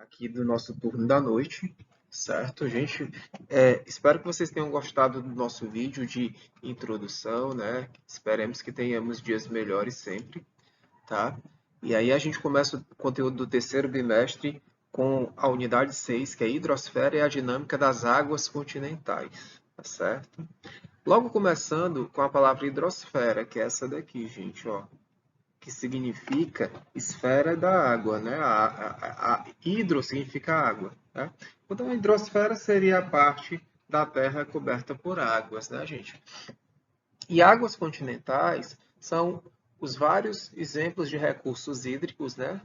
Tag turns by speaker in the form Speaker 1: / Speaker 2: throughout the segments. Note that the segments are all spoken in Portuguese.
Speaker 1: aqui do nosso turno da noite, certo, gente? Espero que vocês tenham gostado do nosso vídeo de introdução, né? Esperemos que tenhamos dias melhores sempre, tá? E aí a gente começa o conteúdo do terceiro bimestre com a unidade 6, que é a hidrosfera e a dinâmica das águas continentais, tá certo? Logo começando com a palavra hidrosfera, que é essa daqui, gente, ó, que significa esfera da água, né? A hidro significa água, né? Então, a hidrosfera seria a parte da Terra coberta por águas, né, gente? E águas continentais são os vários exemplos de recursos hídricos, né,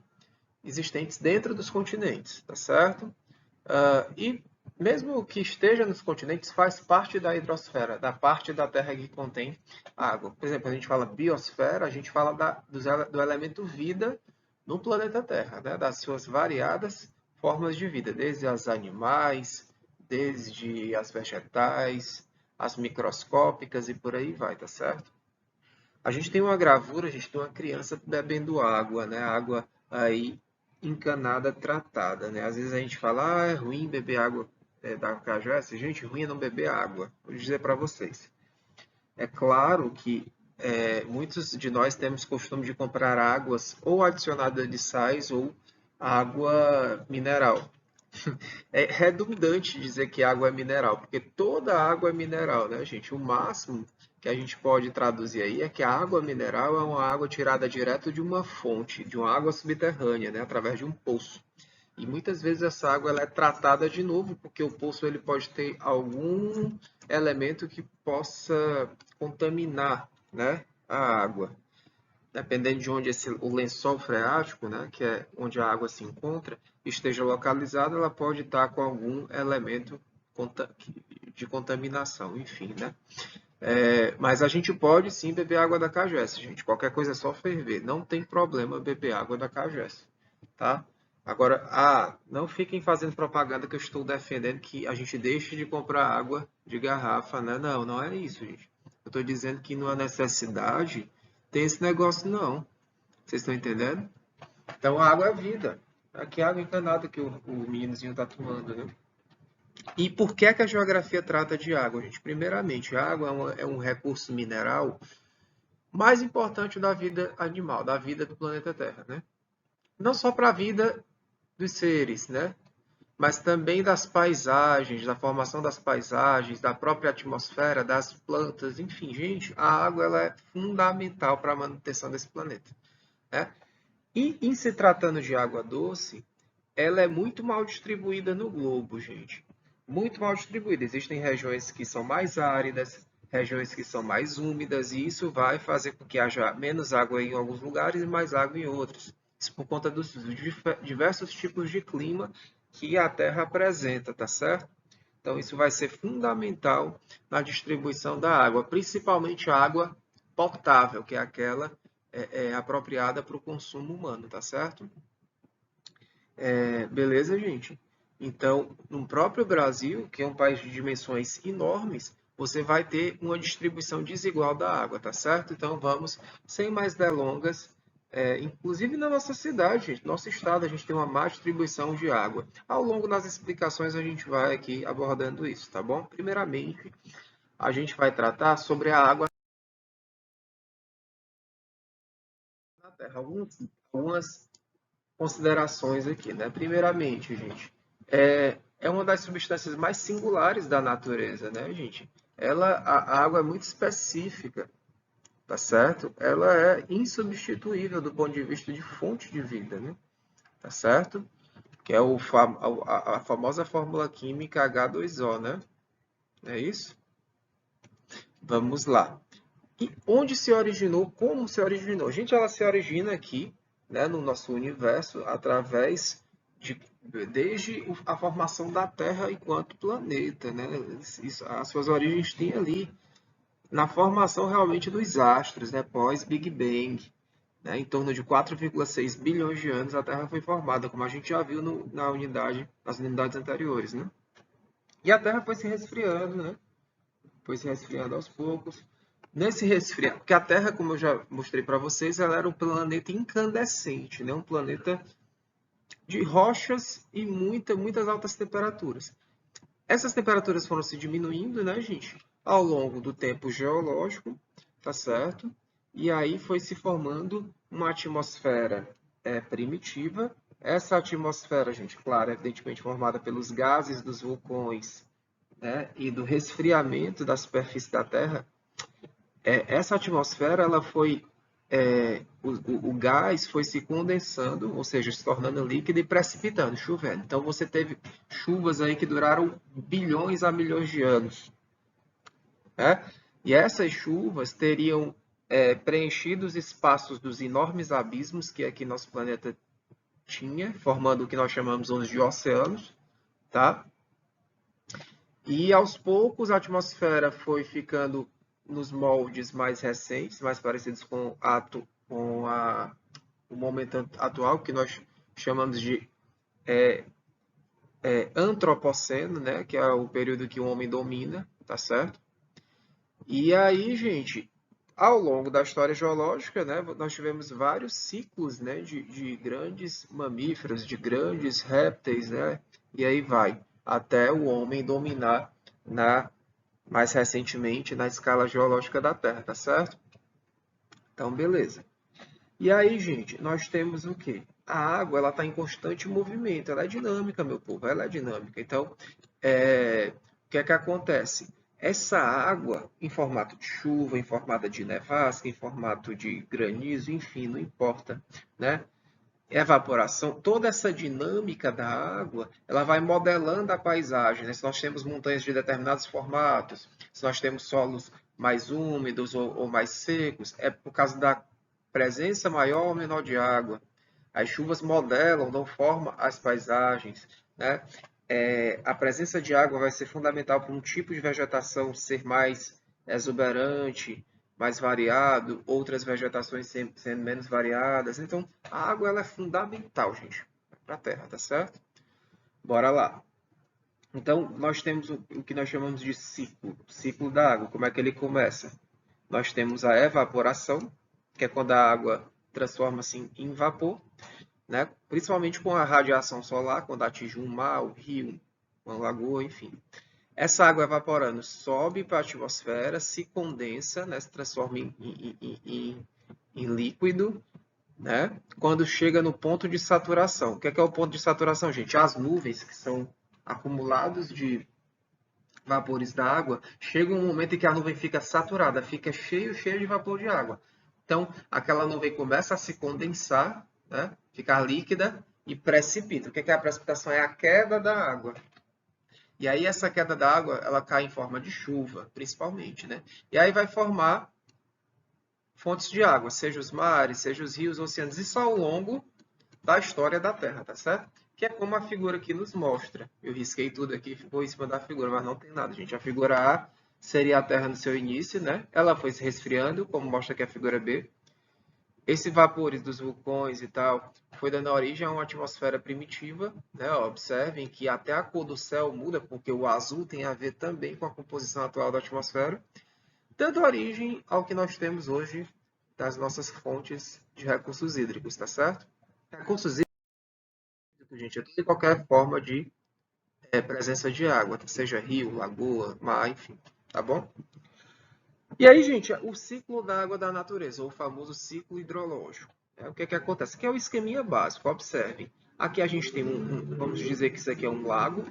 Speaker 1: existentes dentro dos continentes, tá certo? E mesmo que esteja nos continentes, faz parte da hidrosfera, da parte da Terra que contém água. Por exemplo, a gente fala biosfera, a gente fala do elemento vida no planeta Terra, né? Das suas variadas formas de vida, desde as animais, desde as vegetais, as microscópicas e por aí vai, tá certo? A gente tem uma gravura, a gente tem uma criança bebendo água, né? Água aí encanada, tratada, né? Às vezes a gente fala, é ruim beber água da cajazes. Gente, ruim é não beber água. Vou dizer para vocês. É claro que muitos de nós temos costume de comprar águas ou adicionadas de sais ou água mineral. É redundante dizer que água é mineral, porque toda água é mineral, né, gente? O máximo que a gente pode traduzir aí é que a água mineral é uma água tirada direto de uma fonte, de uma água subterrânea, né, através de um poço. E muitas vezes essa água ela é tratada de novo, porque o poço ele pode ter algum elemento que possa contaminar, né, a água. Dependendo de onde o lençol freático, né, que é onde a água se encontra, esteja localizada, ela pode estar com algum elemento de contaminação, enfim, né? Mas a gente pode sim beber água da Cagés, gente. Qualquer coisa é só ferver. Não tem problema beber água da Cagés, tá? Agora, não fiquem fazendo propaganda que eu estou defendendo que a gente deixe de comprar água de garrafa, né? Não, não é isso, gente. Eu estou dizendo que não há necessidade tem esse negócio, não. Vocês estão entendendo? Então, a água é vida. Aqui é água encanada que o meninozinho está tomando, né? E por que é que a geografia trata de água, gente? Primeiramente, a água é um recurso mineral mais importante da vida animal, da vida do planeta Terra, né? Não só para a vida dos seres, né? Mas também das paisagens, da formação das paisagens, da própria atmosfera, das plantas, enfim, gente, a água ela é fundamental para a manutenção desse planeta, né? E em se tratando de água doce, ela é muito mal distribuída no globo, gente. Muito mal distribuída. Existem regiões que são mais áridas, regiões que são mais úmidas, e isso vai fazer com que haja menos água em alguns lugares e mais água em outros. Isso por conta dos diversos tipos de clima que a Terra apresenta, tá certo? Então, isso vai ser fundamental na distribuição da água, principalmente a água potável, que é aquela apropriada para o consumo humano, tá certo? Beleza, gente? Então, no próprio Brasil, que é um país de dimensões enormes, você vai ter uma distribuição desigual da água, tá certo? Então, vamos, sem mais delongas, inclusive na nossa cidade, gente, nosso estado, a gente tem uma má distribuição de água. Ao longo das explicações, a gente vai aqui abordando isso, tá bom? Primeiramente, a gente vai tratar sobre a água na Terra. Algumas considerações aqui, né? Primeiramente, gente, é uma das substâncias mais singulares da natureza, né, gente? A água é muito específica, tá certo? Ela é insubstituível do ponto de vista de fonte de vida, né? Tá certo? Que é a famosa fórmula química H2O, né? É isso? Vamos lá. E onde se originou? Como se originou? Gente, ela se origina aqui, né, no nosso universo, através de desde a formação da Terra enquanto planeta, né? As suas origens têm ali na formação realmente dos astros, né, pós Big Bang, né? Em torno de 4,6 bilhões de anos a Terra foi formada, como a gente já viu nas unidades anteriores, né? E a Terra foi se resfriando, né? Foi se resfriando aos poucos. Nesse resfriar, porque a Terra, como eu já mostrei para vocês, ela era um planeta incandescente, né? Um planeta de rochas e muitas altas temperaturas. Essas temperaturas foram se diminuindo, né, gente, ao longo do tempo geológico, tá certo? E aí foi se formando uma atmosfera primitiva. Essa atmosfera, gente, claro, evidentemente formada pelos gases dos vulcões, né, e do resfriamento da superfície da Terra. Essa atmosfera, ela foi, o gás foi se condensando, ou seja, se tornando líquido e precipitando, chovendo. Então você teve chuvas aí que duraram bilhões a milhões de anos, né? E essas chuvas teriam preenchido os espaços dos enormes abismos que aqui nosso planeta tinha, formando o que nós chamamos hoje de oceanos, tá? E aos poucos a atmosfera foi ficando nos moldes mais recentes, mais parecidos com o momento atual, que nós chamamos de antropoceno, né? Que é o período que o homem domina, tá certo? E aí, gente, ao longo da história geológica, né, nós tivemos vários ciclos, né, de grandes mamíferos, de grandes répteis, né? E aí vai, até o homem dominar mais recentemente na escala geológica da Terra, tá certo? Então, beleza. E aí, gente, nós temos o quê? A água, ela está em constante movimento, ela é dinâmica, meu povo, ela é dinâmica. Então, o que é que acontece? Essa água, em formato de chuva, em formato de nevasca, em formato de granizo, enfim, não importa, né? Evaporação, toda essa dinâmica da água, ela vai modelando a paisagem, né? Se nós temos montanhas de determinados formatos, se nós temos solos mais úmidos ou mais secos, é por causa da presença maior ou menor de água. As chuvas modelam, dão forma às paisagens, né? A presença de água vai ser fundamental para um tipo de vegetação ser mais exuberante, mais variado, outras vegetações sendo menos variadas. Então, a água ela é fundamental, gente, para a Terra, tá certo? Bora lá. Então, nós temos o que nós chamamos de ciclo da água. Como é que ele começa? Nós temos a evaporação, que é quando a água transforma-se em vapor, né? Principalmente com a radiação solar, quando atinge um mar, um rio, uma lagoa, enfim. Essa água evaporando sobe para a atmosfera, se condensa, né? Se transforma em líquido, né? Quando chega no ponto de saturação. O que é o ponto de saturação, gente? As nuvens, que são acumulados de vapores da água, chega um momento em que a nuvem fica saturada, fica cheio de vapor de água. Então, aquela nuvem começa a se condensar, né? Ficar líquida e precipita. O que é a precipitação? É a queda da água. E aí essa queda da água, ela cai em forma de chuva, principalmente, né? E aí vai formar fontes de água, seja os mares, seja os rios, oceanos, isso ao longo da história da Terra, tá certo? Que é como a figura aqui nos mostra. Eu risquei tudo aqui, ficou em cima da figura, mas não tem nada, gente. A figura A seria a Terra no seu início, né? Ela foi se resfriando, como mostra aqui a figura B. Esses vapores dos vulcões e tal foi dando origem a uma atmosfera primitiva, né? Observem que até a cor do céu muda, porque o azul tem a ver também com a composição atual da atmosfera, dando origem ao que nós temos hoje das nossas fontes de recursos hídricos, tá certo? Recursos hídricos, gente, é toda e qualquer forma de presença de água, seja rio, lagoa, mar, enfim, tá bom? E aí, gente, o ciclo da água da natureza, ou o famoso ciclo hidrológico. O que é que acontece? Aqui é o esqueminha básico, observem. Aqui a gente tem vamos dizer que isso aqui é um lago.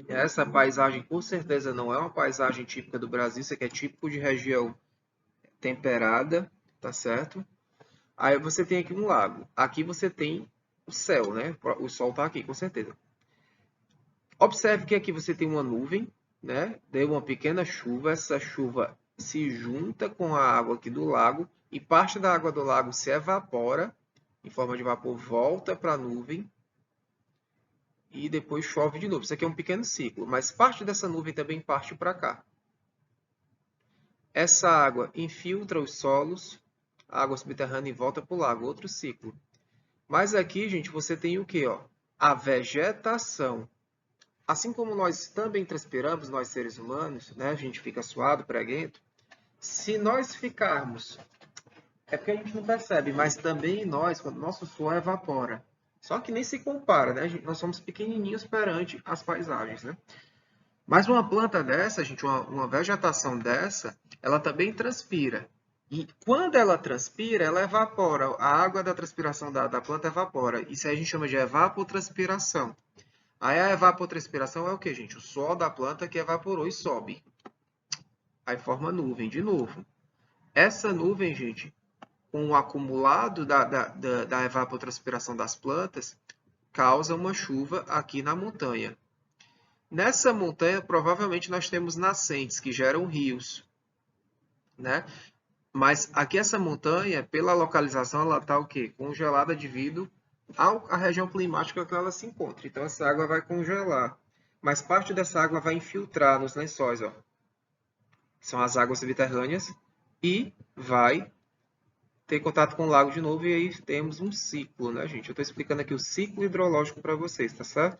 Speaker 1: Essa paisagem com certeza não é uma paisagem típica do Brasil, isso aqui é típico de região temperada, tá certo? Aí você tem aqui um lago. Aqui você tem o céu, né? O sol está aqui, com certeza. Observe que aqui você tem uma nuvem, né? Deu uma pequena chuva, essa chuva se junta com a água aqui do lago e parte da água do lago se evapora em forma de vapor, volta para a nuvem e depois chove de novo. Isso aqui é um pequeno ciclo, mas parte dessa nuvem também parte para cá. Essa água infiltra os solos, a água subterrânea e volta para o lago, outro ciclo. Mas aqui, gente, você tem o que? A vegetação. Assim como nós também transpiramos, nós seres humanos, né? A gente fica suado, preguento. Se nós ficarmos, é porque a gente não percebe, mas também nós, quando nosso suor evapora. Só que nem se compara, né? Nós somos pequenininhos perante as paisagens, né? Mas uma planta dessa, gente, uma vegetação dessa, ela também transpira. E quando ela transpira, ela evapora. A água da transpiração da planta evapora. Isso aí a gente chama de evapotranspiração. Aí a evapotranspiração é o que, gente? O suor da planta que evaporou e sobe. Aí forma nuvem de novo. Essa nuvem, gente, com o acumulado da evapotranspiração das plantas, causa uma chuva aqui na montanha. Nessa montanha, provavelmente nós temos nascentes que geram rios, né? Mas aqui essa montanha, pela localização, ela está o quê? Congelada devido à região climática que ela se encontra. Então essa água vai congelar. Mas parte dessa água vai infiltrar nos lençóis, ó. São as águas subterrâneas, e vai ter contato com o lago de novo, e aí temos um ciclo, né, gente? Eu estou explicando aqui o ciclo hidrológico para vocês, tá certo?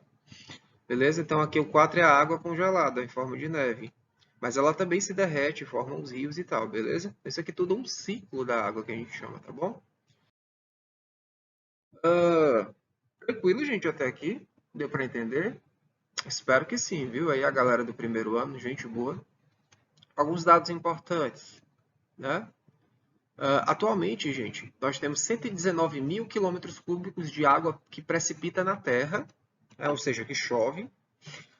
Speaker 1: Beleza? Então aqui o 4 é a água congelada em forma de neve. Mas ela também se derrete, forma os rios e tal, beleza? Isso aqui tudo é um ciclo da água que a gente chama, tá bom? Tranquilo, gente, até aqui? Deu para entender? Espero que sim, viu? Aí a galera do primeiro ano, gente boa. Alguns dados importantes, né? Atualmente, gente, nós temos 119 mil quilômetros cúbicos de água que precipita na Terra, ou seja, que chove.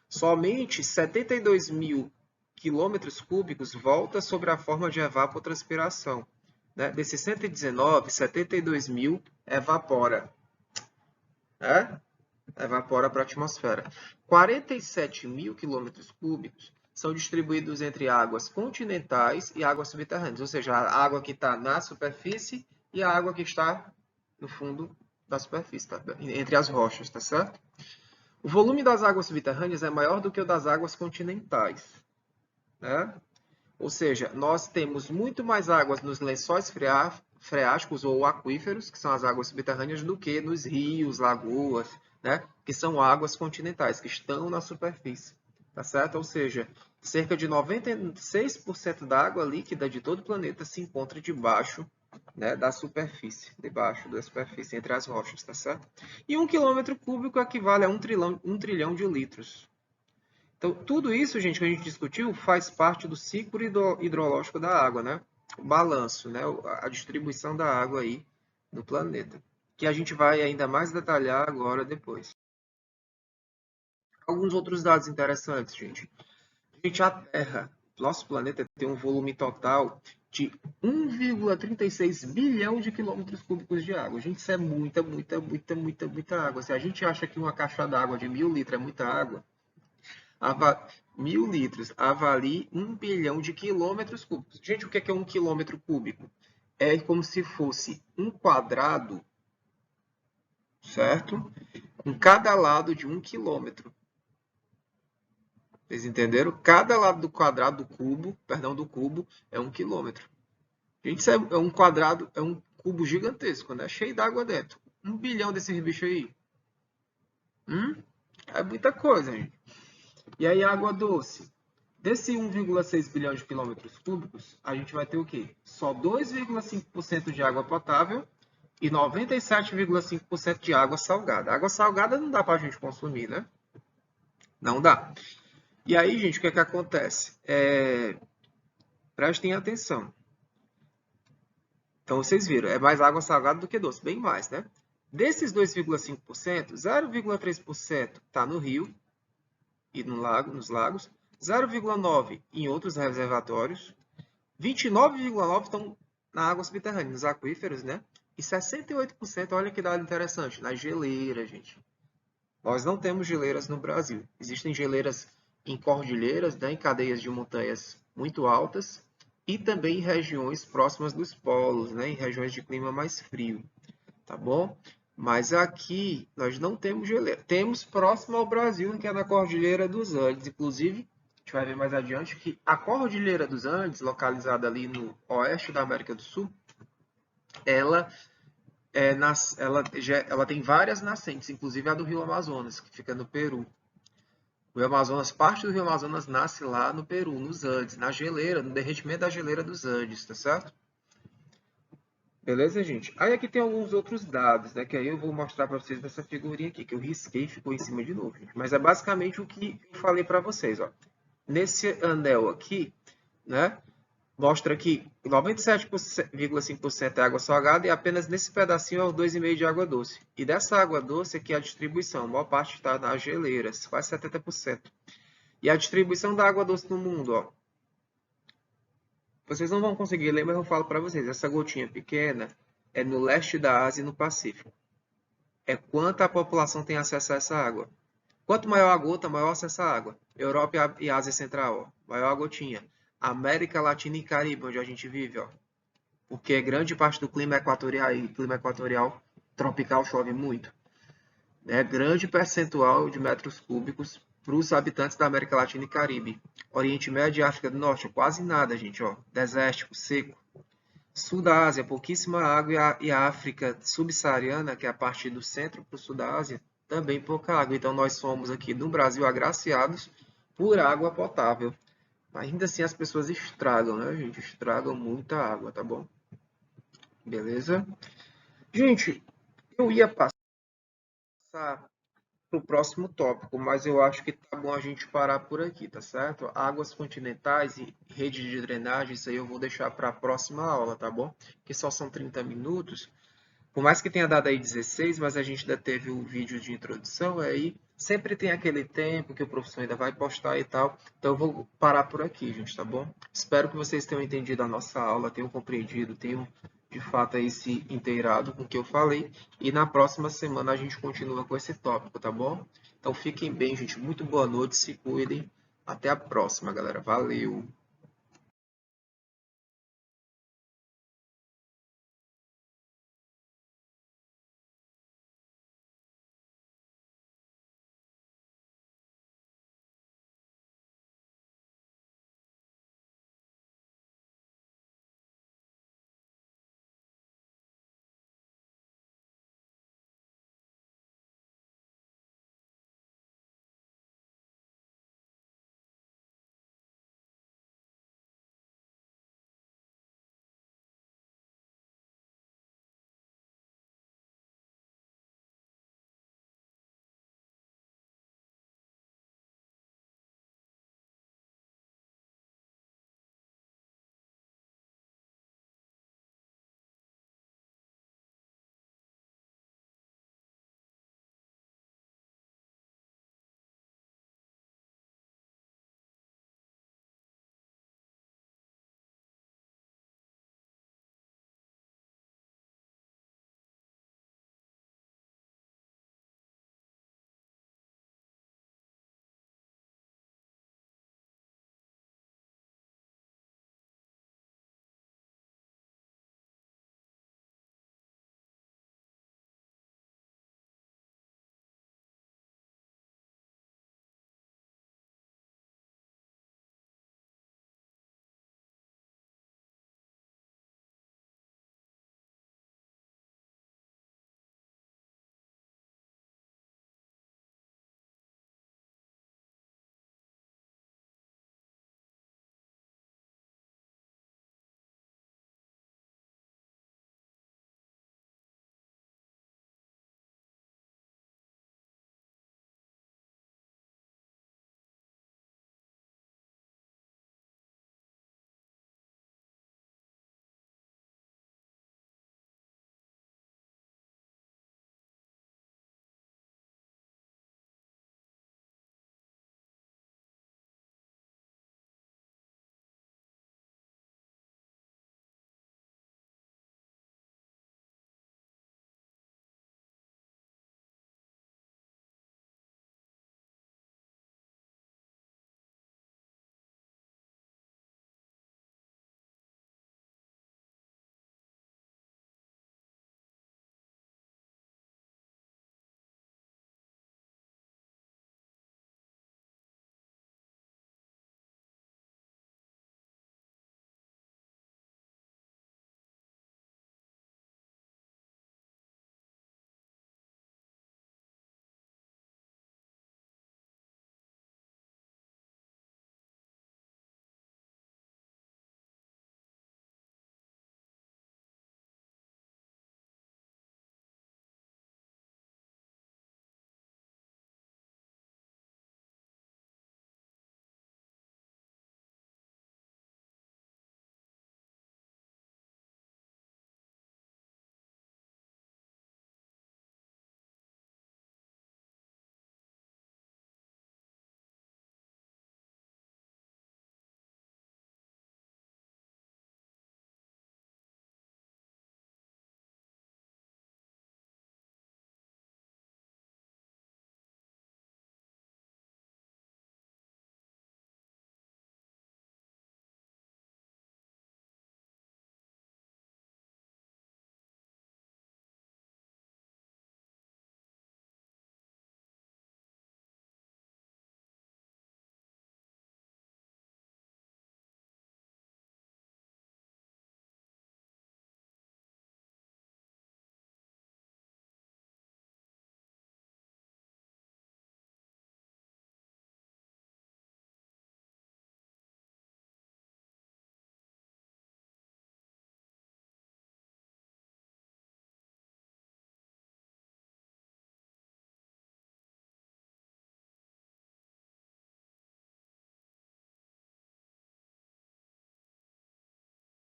Speaker 1: Somente 72 mil quilômetros cúbicos volta sobre a forma de evapotranspiração. Né? Desses 119, 72 mil evapora. Né? Evapora para a atmosfera. 47 mil quilômetros cúbicos são distribuídos entre águas continentais e águas subterrâneas, ou seja, a água que está na superfície e a água que está no fundo da superfície, tá? Entre as rochas, tá certo? O volume das águas subterrâneas é maior do que o das águas continentais, né? Ou seja, nós temos muito mais águas nos lençóis freáticos ou aquíferos, que são as águas subterrâneas, do que nos rios, lagoas, né? Que são águas continentais, que estão na superfície, tá certo? Ou seja, cerca de 96% da água líquida de todo o planeta se encontra debaixo, né, da superfície, debaixo da superfície, entre as rochas, tá certo? E 1 km³ equivale a 1 trilhão de litros. Então, tudo isso, gente, que a gente discutiu, faz parte do ciclo hidrológico da água, né? O balanço, né? A distribuição da água aí no planeta, que a gente vai ainda mais detalhar agora depois. Alguns outros dados interessantes, gente. Gente, a Terra, nosso planeta, tem um volume total de 1,36 bilhão de quilômetros cúbicos de água. Gente, isso é muita água. Se a gente acha que uma caixa d'água de 1.000 litros é muita água, 1.000 litros, avalie 1 bilhão de quilômetros cúbicos. Gente, o que é 1 km³? É como se fosse um quadrado, certo? Com cada lado de 1 km. Vocês entenderam? Cada lado do quadrado do cubo, perdão, do cubo, é 1 km. Gente, isso é um quadrado, é um cubo gigantesco, né? Cheio d'água dentro. 1 bilhão desses bichos aí. É muita coisa, gente. E aí, água doce. Desse 1,6 bilhão de quilômetros cúbicos, a gente vai ter o quê? Só 2,5% de água potável e 97,5% de água salgada. Água salgada não dá para a gente consumir, né? Não dá. E aí, gente, o que é que acontece? Prestem atenção. Então, vocês viram, é mais água salgada do que doce, bem mais, né? Desses 2,5%, 0,3% está no rio e no lago, nos lagos, 0,9% em outros reservatórios, 29,9% estão na água subterrânea, nos aquíferos, né? E 68%, olha que dado interessante, nas geleiras, gente. Nós não temos geleiras no Brasil. Existem geleiras em cordilheiras, né, em cadeias de montanhas muito altas, e também em regiões próximas dos polos, né, em regiões de clima mais frio, tá bom? Mas aqui nós não temos geleira. Temos próximo ao Brasil, que é na Cordilheira dos Andes. Inclusive, a gente vai ver mais adiante que a Cordilheira dos Andes, localizada ali no oeste da América do Sul, ela ela tem várias nascentes, inclusive a do Rio Amazonas, que fica no Peru. O Rio Amazonas, parte do Rio Amazonas nasce lá no Peru, nos Andes, na geleira, no derretimento da geleira dos Andes, tá certo? Beleza, gente? Aí aqui tem alguns outros dados, né? Que aí eu vou mostrar para vocês nessa figurinha aqui, que eu risquei e ficou em cima de novo, gente. Mas é basicamente o que eu falei para vocês, ó. Nesse anel aqui, né? Mostra que 97,5% é água salgada e apenas nesse pedacinho é o 2,5% de água doce. E dessa água doce aqui é a distribuição, a maior parte está nas geleiras, quase 70%. E a distribuição da água doce no mundo, ó. Vocês não vão conseguir ler, mas eu falo para vocês. Essa gotinha pequena é no leste da Ásia e no Pacífico. É quanta a população tem acesso a essa água. Quanto maior a gota, maior acesso à água. Europa e Ásia Central, ó, maior a gotinha. América Latina e Caribe, onde a gente vive, ó. Porque grande parte do clima equatorial e clima equatorial tropical chove muito. Né? Grande percentual de metros cúbicos para os habitantes da América Latina e Caribe. Oriente Médio e África do Norte, quase nada, gente, ó. Desértico, seco. Sul da Ásia, pouquíssima água e a África subsaariana, que é a parte do centro para o sul da Ásia, também pouca água. Então nós somos aqui no Brasil agraciados por água potável. Mas ainda assim as pessoas estragam, né, gente? Estragam muita água, tá bom? Beleza? Gente, eu ia passar para o próximo tópico, mas eu acho que tá bom a gente parar por aqui, tá certo? Águas continentais e rede de drenagem, isso aí eu vou deixar para a próxima aula, tá bom? Que só são 30 minutos. Por mais que tenha dado aí 16, mas a gente ainda teve o vídeo de introdução, aí sempre tem aquele tempo que o professor ainda vai postar e tal. Então eu vou parar por aqui, gente, tá bom? Espero que vocês tenham entendido a nossa aula, tenham compreendido, tenham de fato aí se inteirado com o que eu falei. E na próxima semana a gente continua com esse tópico, tá bom? Então fiquem bem, gente. Muito boa noite, se cuidem. Até a próxima, galera. Valeu!